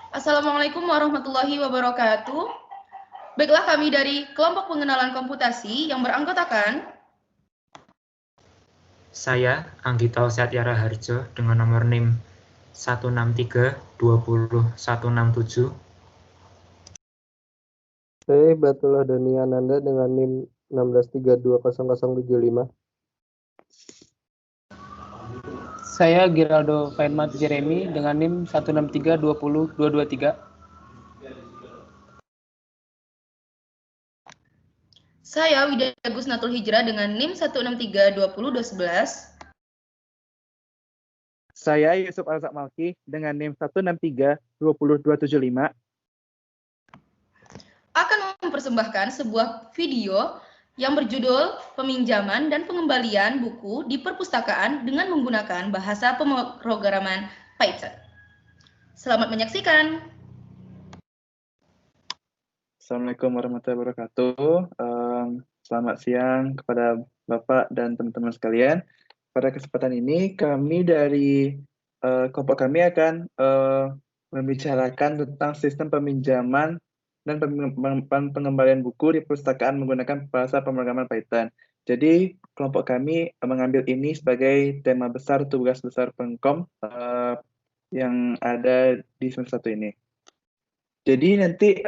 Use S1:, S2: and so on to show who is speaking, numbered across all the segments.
S1: Assalamualaikum warahmatullahi wabarakatuh. Baiklah, kami dari kelompok pengenalan komputasi yang beranggotakan
S2: Saya, Anggito Setyara Harjo, dengan nomor NIM 163-20167.
S3: Saya Batullah Dani Ananda dengan NIM 16320075.
S4: Saya Giraldo Fainmat Jeremy dengan NIM 163-20223.
S1: saya Widya Gusnatul Hijrah dengan NIM 163-20211.
S5: Saya Yusuf Al-Zak Malki dengan NIM 163-20275.
S1: Akan mempersembahkan sebuah video yang berjudul Peminjaman dan Pengembalian Buku di Perpustakaan dengan menggunakan bahasa pemrograman Python. Selamat menyaksikan.
S5: Assalamualaikum warahmatullahi wabarakatuh. Selamat siang kepada Bapak dan teman-teman sekalian. Pada kesempatan ini kami dari kelompok kami akan membicarakan tentang sistem peminjaman dan pengembalian buku di perpustakaan menggunakan bahasa pemrograman Python. Jadi kelompok kami mengambil ini sebagai tema besar tugas besar Pengkom yang ada di semester 1 ini. Jadi nanti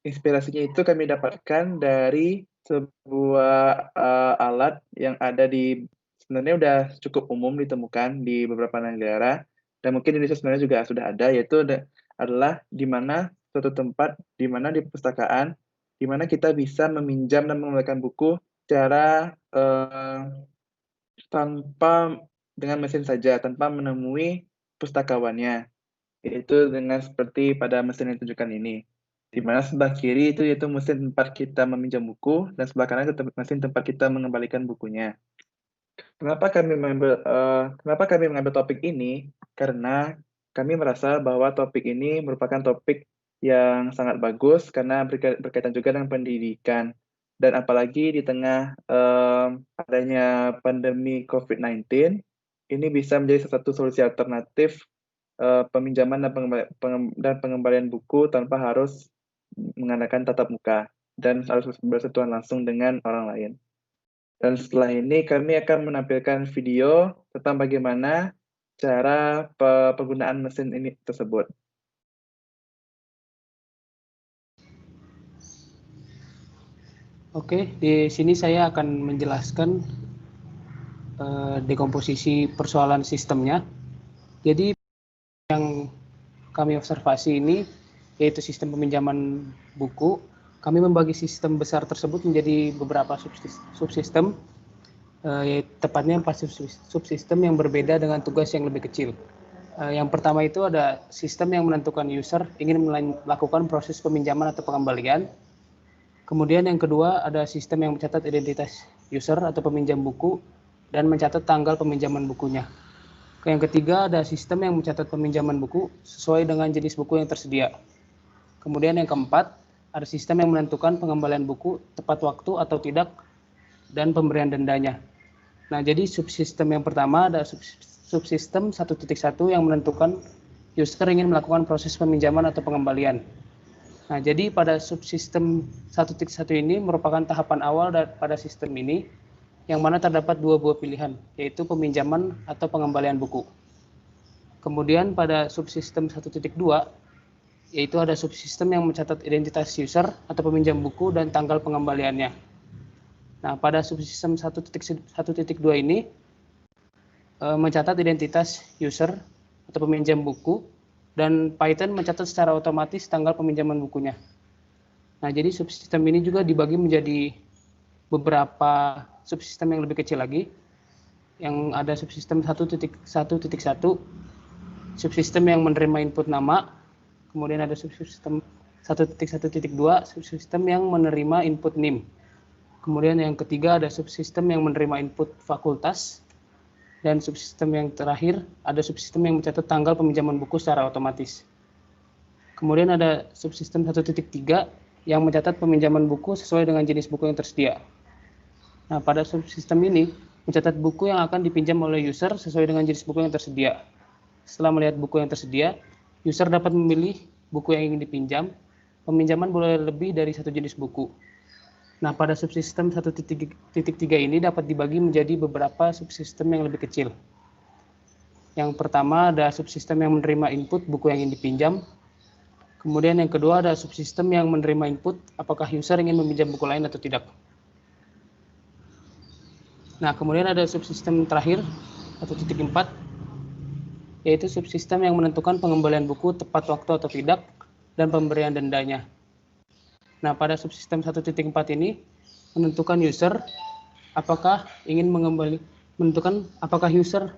S5: inspirasinya itu kami dapatkan dari sebuah alat yang ada di sebenarnya udah cukup umum ditemukan di beberapa negara dan mungkin di Indonesia sebenarnya juga sudah ada, yaitu adalah di mana suatu tempat di mana di perpustakaan di mana kita bisa meminjam dan mengembalikan buku secara tanpa dengan mesin saja, tanpa menemui pustakawannya, yaitu dengan seperti pada mesin yang ditunjukkan ini, di mana sebelah kiri itu yaitu mesin tempat kita meminjam buku dan sebelah kanan itu mesin tempat kita mengembalikan bukunya. Kenapa kami mengambil topik ini? Karena kami merasa bahwa topik ini merupakan topik yang sangat bagus karena berkaitan juga dengan pendidikan. Dan apalagi di tengah adanya pandemi COVID-19, ini bisa menjadi salah satu solusi alternatif peminjaman dan pengembalian buku tanpa harus menggunakan tatap muka dan harus bersentuhan langsung dengan orang lain. Dan setelah ini kami akan menampilkan video tentang bagaimana cara penggunaan mesin ini tersebut.
S4: Oke, di sini saya akan menjelaskan dekomposisi persoalan sistemnya. Jadi yang kami observasi ini yaitu sistem peminjaman buku. Kami membagi sistem besar tersebut menjadi beberapa subsistem, yaitu tepatnya 4 subsistem yang berbeda dengan tugas yang lebih kecil. Yang pertama itu ada sistem yang menentukan user ingin melakukan proses peminjaman atau pengembalian. Kemudian yang kedua ada sistem yang mencatat identitas user atau peminjam buku dan mencatat tanggal peminjaman bukunya. Yang ketiga ada sistem yang mencatat peminjaman buku sesuai dengan jenis buku yang tersedia. Kemudian yang keempat ada sistem yang menentukan pengembalian buku tepat waktu atau tidak dan pemberian dendanya. Nah, jadi subsistem yang pertama ada subsistem 1.1 yang menentukan user ingin melakukan proses peminjaman atau pengembalian. Nah, jadi pada subsistem 1.1 ini merupakan tahapan awal pada sistem ini yang mana terdapat 2 buah pilihan, yaitu peminjaman atau pengembalian buku. Kemudian pada subsistem 1.2 yaitu ada subsistem yang mencatat identitas user atau peminjam buku dan tanggal pengembaliannya. Nah, pada subsistem 1.2 ini mencatat identitas user atau peminjam buku dan Python mencatat secara otomatis tanggal peminjaman bukunya. Nah, jadi subsistem ini juga dibagi menjadi beberapa subsistem yang lebih kecil lagi. Yang ada subsistem 1.1, subsistem yang menerima input nama. Kemudian ada subsistem 1.1.2, subsistem yang menerima input NIM. Kemudian yang ketiga ada subsistem yang menerima input fakultas. Dan subsistem yang terakhir ada subsistem yang mencatat tanggal peminjaman buku secara otomatis. Kemudian ada subsistem 1.3 yang mencatat peminjaman buku sesuai dengan jenis buku yang tersedia. Nah, pada subsistem ini mencatat buku yang akan dipinjam oleh user sesuai dengan jenis buku yang tersedia. Setelah melihat buku yang tersedia, User dapat memilih buku yang ingin dipinjam. Peminjaman boleh lebih dari satu jenis buku. Nah, pada subsistem 1.3 ini dapat dibagi menjadi beberapa subsistem yang lebih kecil. Yang pertama ada subsistem yang menerima input buku yang ingin dipinjam. Kemudian yang kedua ada subsistem yang menerima input apakah user ingin meminjam buku lain atau tidak. Nah, kemudian ada subsistem terakhir 1.4, yaitu subsistem yang menentukan pengembalian buku tepat waktu atau tidak dan pemberian dendanya. Nah, pada subsistem 1.4 ini menentukan user apakah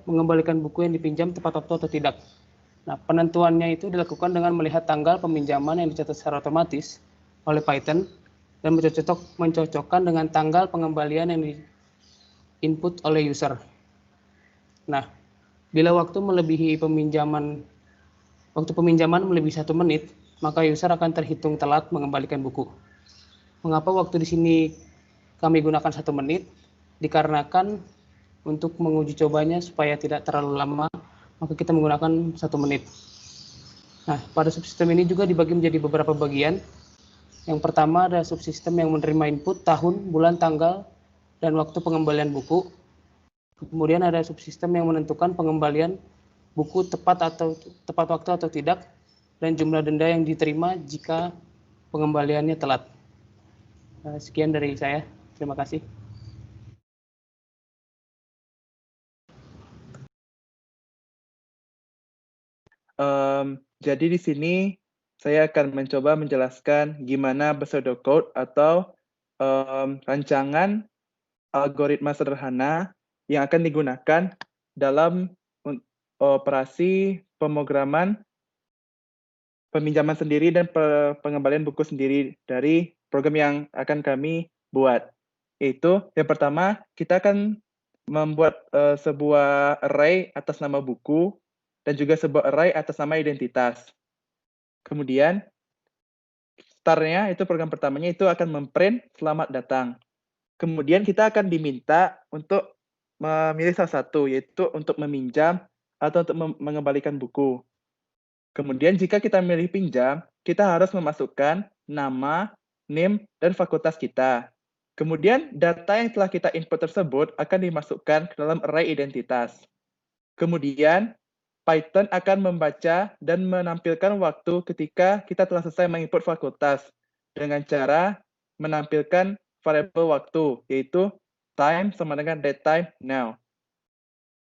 S4: mengembalikan buku yang dipinjam tepat waktu atau tidak. Nah, penentuannya itu dilakukan dengan melihat tanggal peminjaman yang dicatat secara otomatis oleh Python dan mencocokkan dengan tanggal pengembalian yang input oleh user. Nah, bila waktu peminjaman melebihi 1 menit, maka user akan terhitung telat mengembalikan buku. Mengapa waktu di sini kami gunakan 1 menit? Dikarenakan untuk menguji cobanya supaya tidak terlalu lama, maka kita menggunakan 1 menit. Nah, pada subsistem ini juga dibagi menjadi beberapa bagian. Yang pertama ada subsistem yang menerima input tahun, bulan, tanggal, dan waktu pengembalian buku. Kemudian ada subsistem yang menentukan pengembalian buku tepat waktu atau tidak, dan jumlah denda yang diterima jika pengembaliannya telat. Sekian dari saya. Terima kasih.
S5: Jadi di sini saya akan mencoba menjelaskan gimana pseudocode atau rancangan algoritma sederhana yang akan digunakan dalam operasi pemrograman peminjaman sendiri dan pengembalian buku sendiri dari program yang akan kami buat. Yaitu yang pertama, kita akan membuat sebuah array atas nama buku dan juga sebuah array atas nama identitas. Kemudian, startnya itu program pertamanya itu akan memprint selamat datang. Kemudian kita akan diminta untuk memilih salah satu, yaitu untuk meminjam atau untuk mengembalikan buku. Kemudian jika kita memilih pinjam, kita harus memasukkan nama, name, dan fakultas kita. Kemudian data yang telah kita input tersebut akan dimasukkan ke dalam array identitas. Kemudian Python akan membaca dan menampilkan waktu ketika kita telah selesai menginput fakultas dengan cara menampilkan variabel waktu, yaitu time sama dengan datetime now.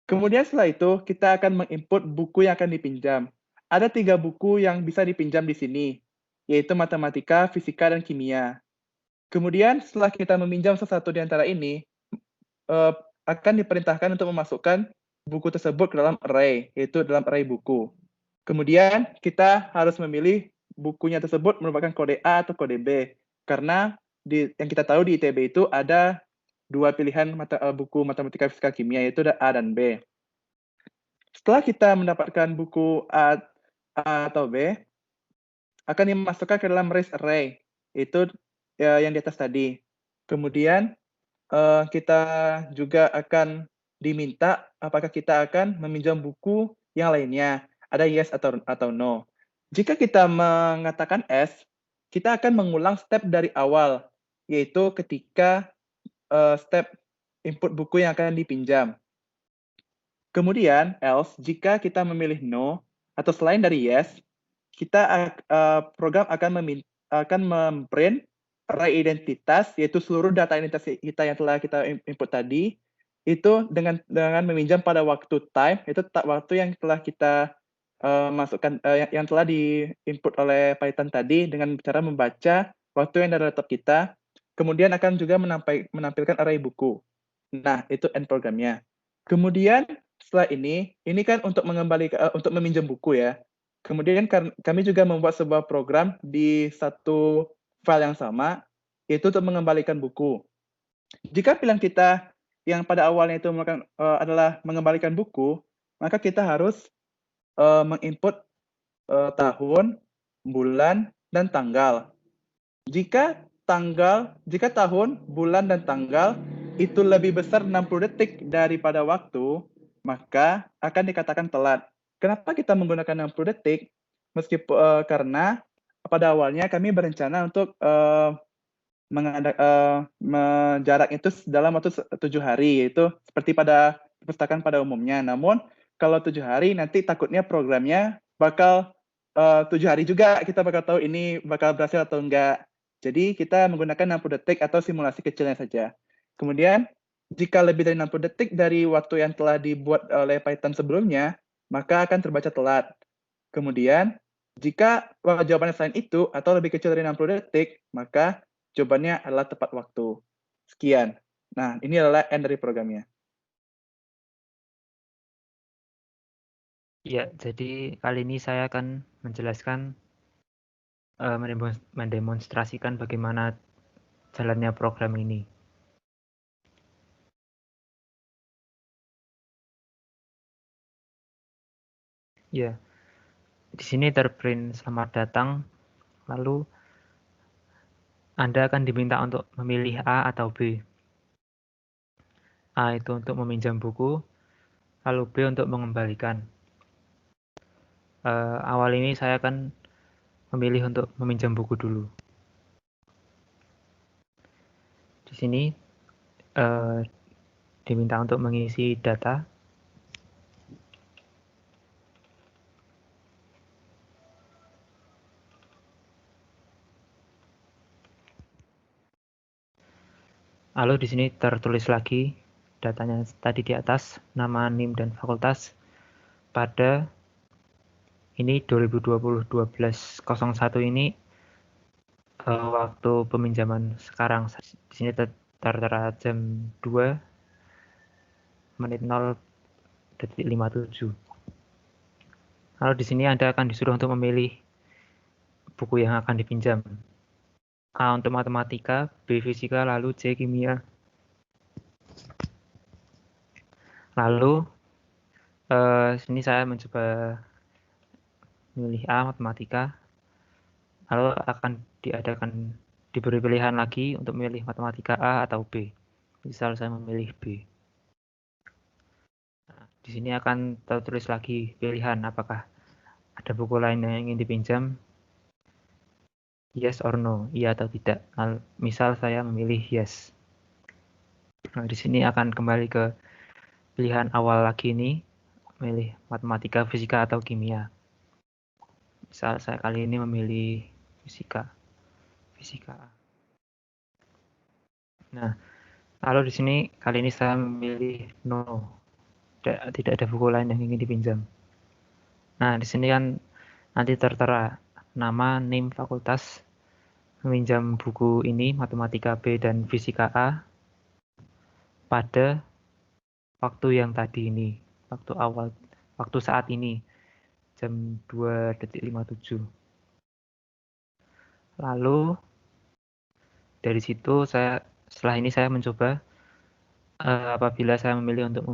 S5: Kemudian setelah itu, kita akan menginput buku yang akan dipinjam. Ada 3 buku yang bisa dipinjam di sini, yaitu matematika, fisika, dan kimia. Kemudian setelah kita meminjam salah satu di antara ini, akan diperintahkan untuk memasukkan buku tersebut ke dalam array, yaitu dalam array buku. Kemudian kita harus memilih bukunya tersebut merupakan kode A atau kode B, karena yang kita tahu di ITB itu ada 2 pilihan buku matematika, fisika, kimia, yaitu ada A dan B. Setelah kita mendapatkan buku A atau B, akan dimasukkan ke dalam race array, yaitu yang di atas tadi. Kemudian kita juga akan diminta apakah kita akan meminjam buku yang lainnya. Ada yes atau no. Jika kita mengatakan yes, kita akan mengulang step dari awal, yaitu ketika step input buku yang akan dipinjam. Kemudian else, jika kita memilih no atau selain dari yes, kita program akan memprint array identitas, yaitu seluruh data identitas kita yang telah kita input tadi, itu dengan meminjam pada waktu time, itu waktu yang telah kita masukkan, yang telah di-input oleh Python tadi dengan cara membaca waktu yang dari laptop kita, kemudian akan juga menampilkan array buku. Nah, itu end programnya. Kemudian setelah ini kan untuk untuk meminjam buku ya. Kemudian kami juga membuat sebuah program di satu file yang sama, yaitu untuk mengembalikan buku. Jika pilihan kita yang pada awalnya itu adalah mengembalikan buku, maka kita harus menginput tahun, bulan, dan tanggal. Jika tahun, bulan, dan tanggal itu lebih besar 60 detik daripada waktu, maka akan dikatakan telat. Kenapa kita menggunakan 60 detik? meskipun karena pada awalnya kami berencana untuk jarak itu dalam waktu 7 hari, yaitu seperti pada perpustakaan pada umumnya. Namun kalau 7 hari nanti takutnya programnya bakal 7 hari juga kita bakal tahu ini bakal berhasil atau enggak. Jadi kita menggunakan 60 detik atau simulasi kecilnya saja. Kemudian jika lebih dari 60 detik dari waktu yang telah dibuat oleh Python sebelumnya, maka akan terbaca telat. Kemudian jika jawabannya selain itu atau lebih kecil dari 60 detik, maka jawabannya adalah tepat waktu. Sekian. Nah, ini adalah end dari programnya.
S2: Ya, jadi kali ini saya akan menjelaskan, mendemonstrasikan bagaimana jalannya program ini. Ya, di sini terprint selamat datang, lalu Anda akan diminta untuk memilih A atau B. A itu untuk meminjam buku, lalu B untuk mengembalikan. Awal ini saya akan memilih untuk meminjam buku dulu. Di sini diminta untuk mengisi data. Lalu di sini tertulis lagi datanya tadi di atas, nama, NIM, dan fakultas. Pada ini 2020-12-01 ini waktu peminjaman sekarang. Di sini tertera jam 2 menit 0.57. Lalu di sini Anda akan disuruh untuk memilih buku yang akan dipinjam. A untuk matematika, B fisika, lalu C kimia. Lalu sini saya mencoba memilih A matematika. Lalu akan diberi pilihan lagi untuk memilih matematika A atau B. Misal saya memilih B. Nah, di sini akan tertulis lagi pilihan apakah ada buku lain yang ingin dipinjam. Yes or no, iya atau tidak. Nah, misal saya memilih yes. Nah, di sini akan kembali ke pilihan awal lagi ini, memilih matematika, fisika, atau kimia. Misal saya kali ini memilih fisika A. Nah, lalu di sini kali ini saya memilih no, tidak ada buku lain yang ingin dipinjam. Nah, di sini kan nanti tertera nama, NIM, fakultas, meminjam buku ini, matematika B dan fisika A, pada waktu yang tadi ini, waktu saat ini, jam 2.57. Lalu dari situ setelah ini saya mencoba apabila saya memilih untuk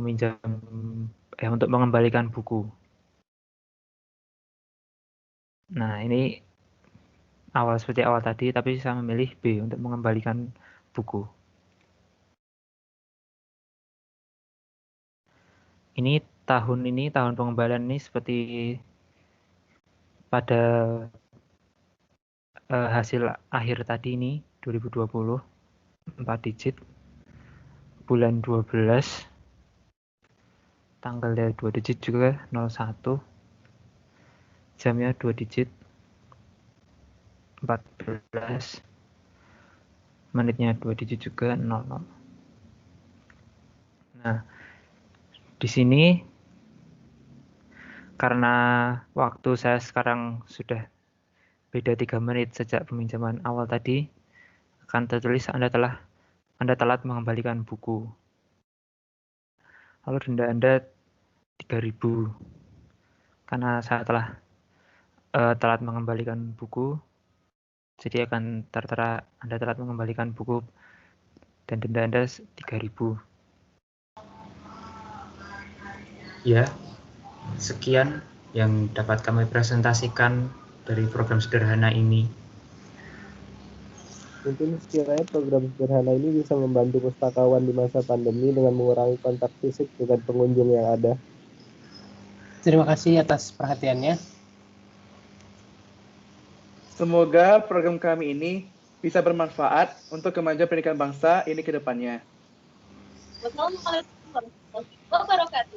S2: untuk mengembalikan buku. Nah, ini seperti awal tadi, tapi saya memilih B untuk mengembalikan buku. Ini tahun pengembalian ini seperti pada hasil akhir tadi ini 2020, 4 digit, bulan 12, tanggalnya 2 digit juga 01, jamnya 2 digit, 14, menitnya 2 digit juga 00. Nah, di sini karena waktu saya sekarang sudah beda 3 menit sejak peminjaman awal tadi, akan tertulis Anda telat mengembalikan buku. Lalu denda Anda 3.000 karena saya telat mengembalikan buku, jadi akan tertera Anda telat mengembalikan buku dan denda Anda 3.000. Ya, sekian yang dapat kami presentasikan dari program sederhana ini.
S3: Mungkin sekiranya program sederhana ini bisa membantu pustakawan di masa pandemi dengan mengurangi kontak fisik dengan pengunjung yang ada.
S4: Terima kasih atas perhatiannya.
S5: Semoga program kami ini bisa bermanfaat untuk kemajuan pendidikan bangsa ini ke depannya.
S1: Wassalamualaikum warahmatullahi wabarakatuh.